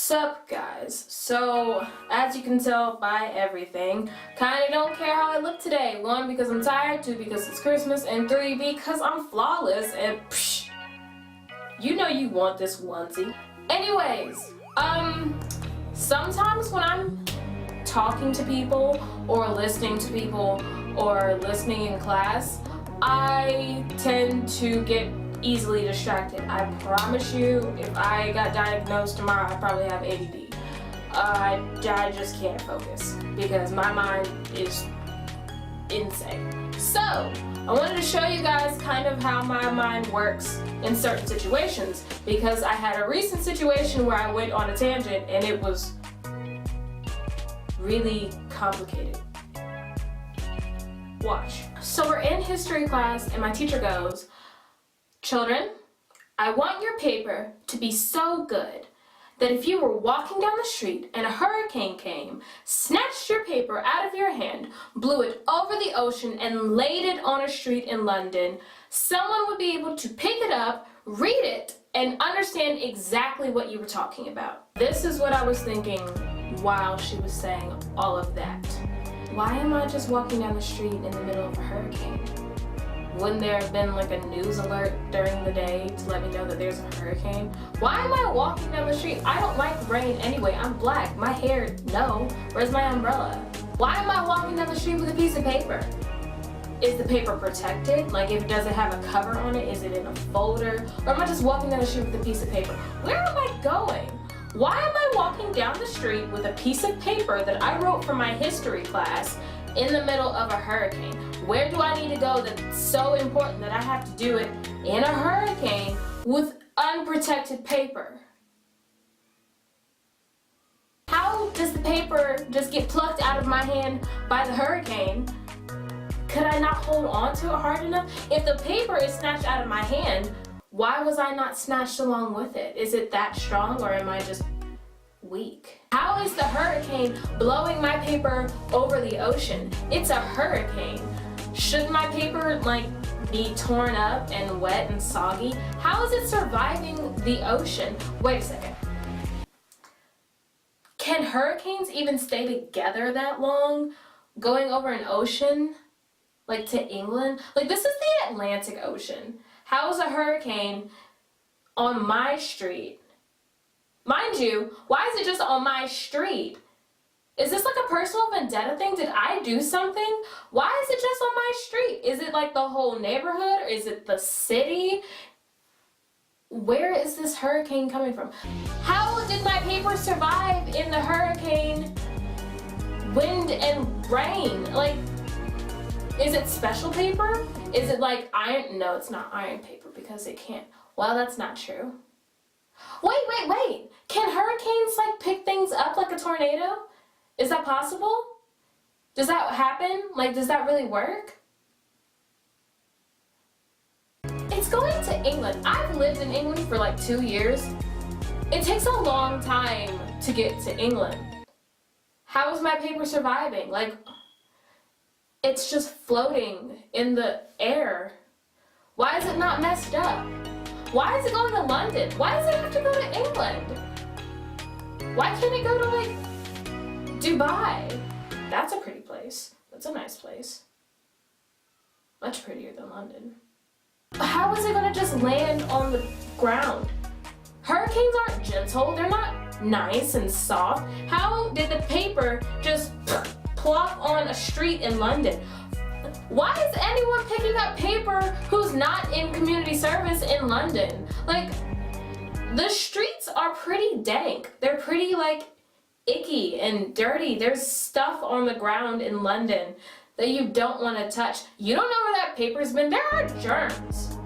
Sup guys, so as you can tell by everything, kinda don't care how I look today. 1, because I'm tired, 2, because it's Christmas, and 3, because I'm flawless, and psh, you know you want this onesie. Anyways, sometimes when I'm talking to people, or listening to people, or listening in class, I tend to get easily distracted. I promise you, if I got diagnosed tomorrow, I'd probably have A.D.D. I just can't focus because my mind is insane. So, I wanted to show you guys kind of how my mind works in certain situations because I had a recent situation where I went on a tangent and it was really complicated. Watch. So we're in history class and my teacher goes, "Children, I want your paper to be so good that if you were walking down the street and a hurricane came, snatched your paper out of your hand, blew it over the ocean and laid it on a street in London, someone would be able to pick it up, read it, and understand exactly what you were talking about." This is what I was thinking while she was saying all of that. Why am I just walking down the street in the middle of a hurricane? Wouldn't there have been like a news alert during the day to let me know that there's a hurricane? Why am I walking down the street? I don't like rain anyway. I'm black. My hair, no. Where's my umbrella? Why am I walking down the street with a piece of paper? Is the paper protected? Like if it doesn't have a cover on it, is it in a folder? Or am I just walking down the street with a piece of paper? Where am I going? Why am I walking down the street with a piece of paper that I wrote for my history class in the middle of a hurricane? Where do I need to go that's so important that I have to do it in a hurricane with unprotected paper? How does the paper just get plucked out of my hand by the hurricane? Could I not hold on to it hard enough? If the paper is snatched out of my hand, why was I not snatched along with it? Is it that strong or am I just weak? How is the hurricane blowing my paper over the ocean? It's a hurricane. Should my paper be torn up and wet and soggy? How is it surviving the ocean? Wait a second. Can hurricanes even stay together that long? Going over an ocean? Like to England? Like this is the Atlantic Ocean. How is a hurricane on my street? Mind you, why is it just on my street? Is this like a personal vendetta thing? Did I do something? Why is it just on my street? Is it like the whole neighborhood? Or is it the city? Where is this hurricane coming from? How did my paper survive in the hurricane, wind and rain? Like, is it special paper? Is it like iron? No, it's not iron paper because it can't. Well, that's not true. Wait. Can hurricanes pick things up like a tornado? Is that possible? Does that happen? Does that really work? It's going to England. I've lived in England for 2 years. It takes a long time to get to England. How is my paper surviving? It's just floating in the air. Why is it not messed up? Why is it going to London? Why does it have to go to England? Why can't it go to Dubai? That's a pretty place. That's a nice place. Much prettier than London. How is it gonna just land on the ground? Hurricanes aren't gentle. They're not nice and soft. How did the paper just plop on a street in London? Why is anyone picking up paper who's not in community service in London? The streets are pretty dank. They're pretty icky and dirty. There's stuff on the ground in London that you don't want to touch. You don't know where that paper's been. There are germs.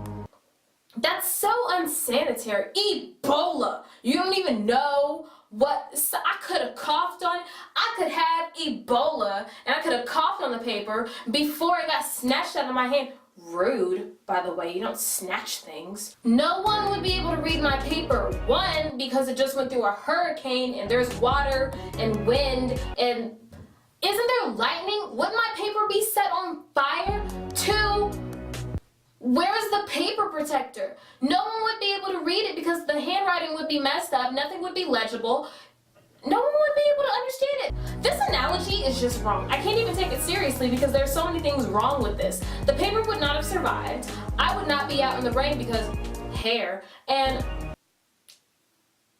That's so unsanitary. Ebola. You don't even know what. I could have coughed on it. I could have Ebola and I could have coughed on the paper before it got snatched out of my hand. Rude, by the way. You don't snatch things. No one would be able to read my paper. 1, because it just went through a hurricane and there's water and wind and isn't there lightning? Wouldn't my paper be set on fire? 2, where's the paper protector? No one would be able to read it because the handwriting would be messed up. Nothing would be legible. no one would be able to understand it. This analogy is just wrong. I can't even take it seriously because there's so many things wrong with this. The paper would not have survived. I would not be out in the rain because hair. And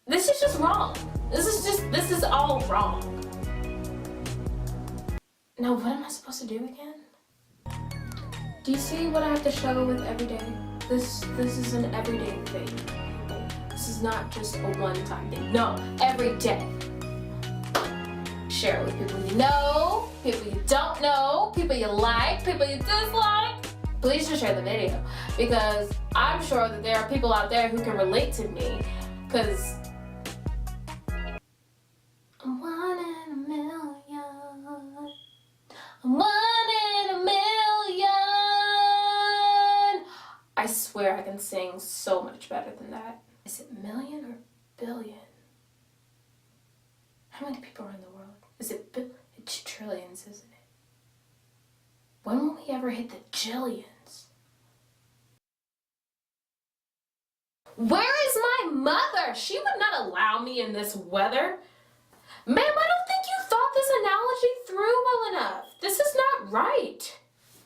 this is just wrong. This is all wrong. Now, what am I supposed to do again? Do you see what I have to struggle with every day? This is an everyday thing. This is not just a one-time thing. No, every day. Share it with people you know, people you don't know, people you like, people you dislike. Please just share the video because I'm sure that there are people out there who can relate to me because I'm one in a million. I'm one in a million. I swear I can sing so much better than that. Is it million or billion? How many people are in the world? Is it it's trillions, isn't it? When will we ever hit the jillions? Where is my mother? She would not allow me in this weather. Ma'am, I don't think you thought this analogy through well enough. This is not right.